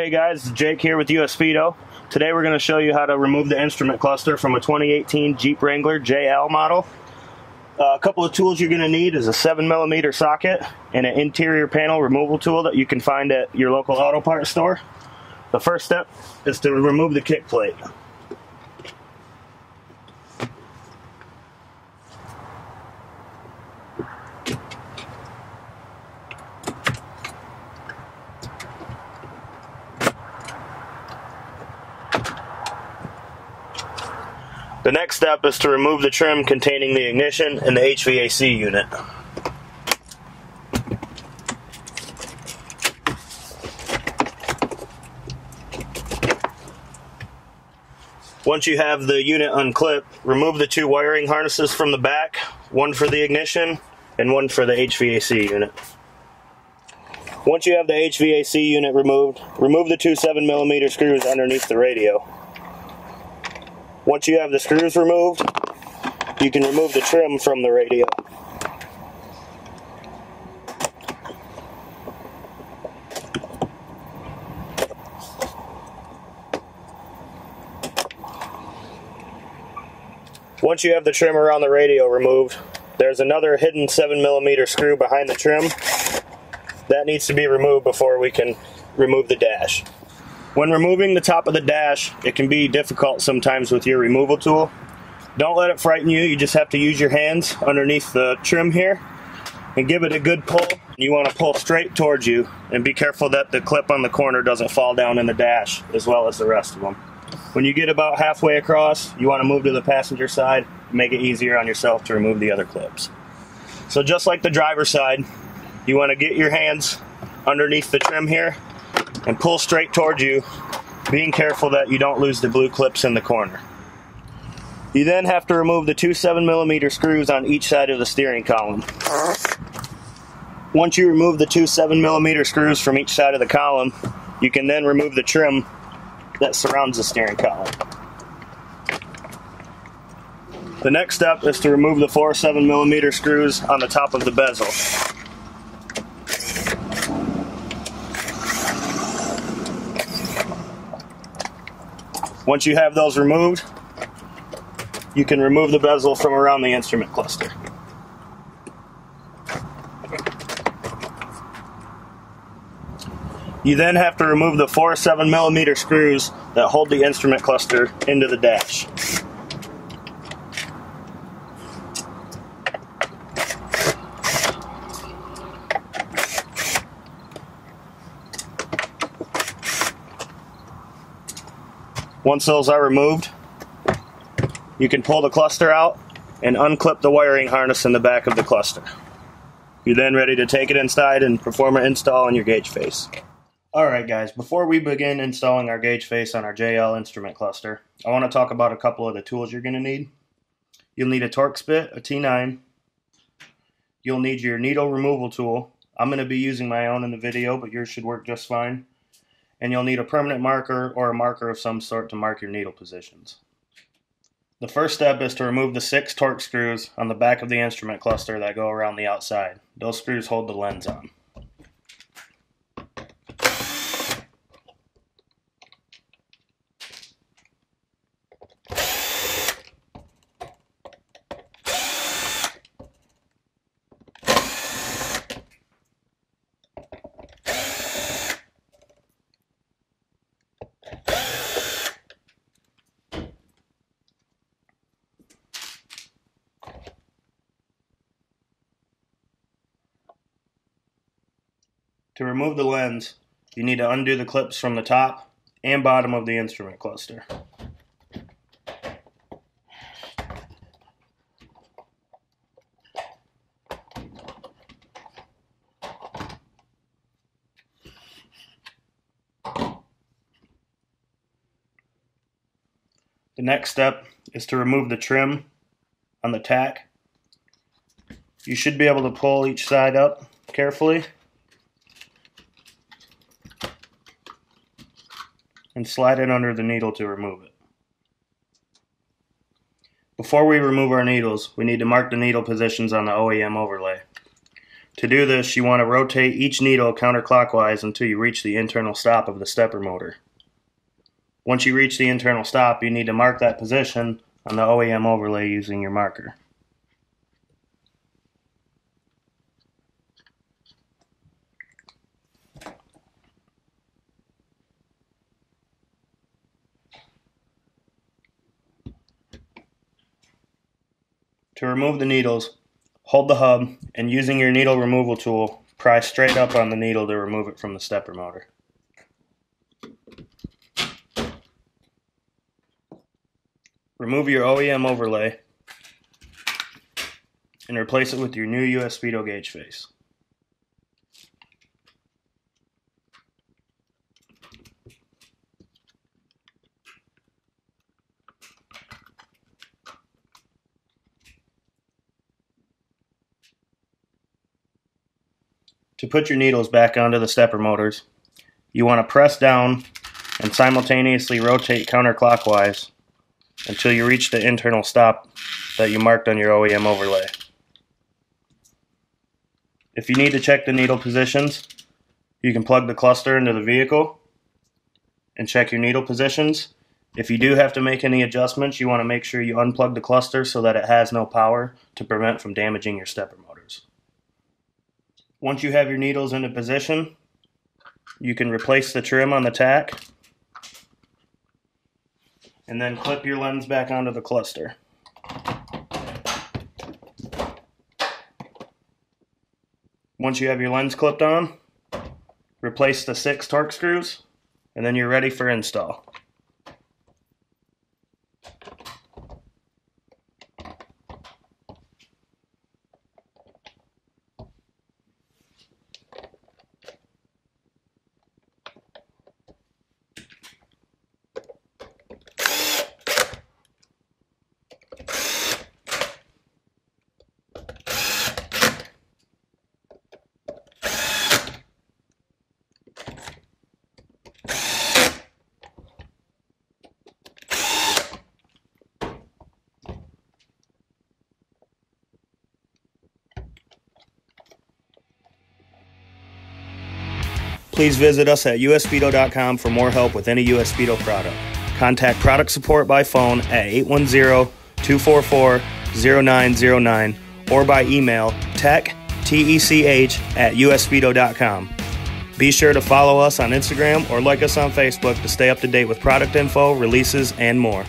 Hey guys, it's Jake here with US Speedo. Today we're going to show you how to remove the instrument cluster from a 2018 Jeep Wrangler JL model. A couple of tools you're going to need is a 7mm socket and an interior panel removal tool that you can find at your local auto parts store. The first step is to remove the kick plate. The next step is to remove the trim containing the ignition and the HVAC unit. Once you have the unit unclipped, remove the two wiring harnesses from the back, one for the ignition and one for the HVAC unit. Once you have the HVAC unit removed, remove the two 7mm screws underneath the radio. Once you have the screws removed, you can remove the trim from the radio. Once you have the trim around the radio removed, there's another hidden 7mm screw behind the trim. That needs to be removed before we can remove the dash. When removing the top of the dash, it can be difficult sometimes with your removal tool. Don't let it frighten you. You just have to use your hands underneath the trim here and give it a good pull. You want to pull straight towards you and be careful that the clip on the corner doesn't fall down in the dash as well as the rest of them. When you get about halfway across, you want to move to the passenger side and make it easier on yourself to remove the other clips. So just like the driver's side, you want to get your hands underneath the trim here and pull straight towards you, being careful that you don't lose the blue clips in the corner. You then have to remove the two 7mm screws on each side of the steering column. Once you remove the two 7mm screws from each side of the column, you can then remove the trim that surrounds the steering column. The next step is to remove the four 7mm screws on the top of the bezel. Once you have those removed, you can remove the bezel from around the instrument cluster. You then have to remove the four 7mm screws that hold the instrument cluster into the dash. Once those are removed, you can pull the cluster out and unclip the wiring harness in the back of the cluster. You're then ready to take it inside and perform an install on your gauge face. Alright guys, before we begin installing our gauge face on our JL instrument cluster, I want to talk about a couple of the tools you're going to need. You'll need a torx bit, a T9. You'll need your needle removal tool. I'm going to be using my own in the video, but yours should work just fine. And you'll need a permanent marker or a marker of some sort to mark your needle positions. The first step is to remove the 6 torque screws on the back of the instrument cluster that go around the outside. Those screws hold the lens on. To remove the lens, you need to undo the clips from the top and bottom of the instrument cluster. The next step is to remove the trim on the tack. You should be able to pull each side up carefully and slide it under the needle to remove it. Before we remove our needles, we need to mark the needle positions on the OEM overlay. To do this, you want to rotate each needle counterclockwise until you reach the internal stop of the stepper motor. Once you reach the internal stop, you need to mark that position on the OEM overlay using your marker. To remove the needles, hold the hub and using your needle removal tool, pry straight up on the needle to remove it from the stepper motor. Remove your OEM overlay and replace it with your new US Speedo gauge face. To put your needles back onto the stepper motors, you want to press down and simultaneously rotate counterclockwise until you reach the internal stop that you marked on your OEM overlay. If you need to check the needle positions, you can plug the cluster into the vehicle and check your needle positions. If you do have to make any adjustments, you want to make sure you unplug the cluster so that it has no power to prevent from damaging your stepper motors. Once you have your needles into position, you can replace the trim on the tack and then clip your lens back onto the cluster. Once you have your lens clipped on, replace the 6 torque screws and then you're ready for install. Please visit us at usspeedo.com for more help with any US Speedo product. Contact product support by phone at 810-244-0909 or by email tech@usspeedo.com. Be sure to follow us on Instagram or like us on Facebook to stay up to date with product info, releases, and more.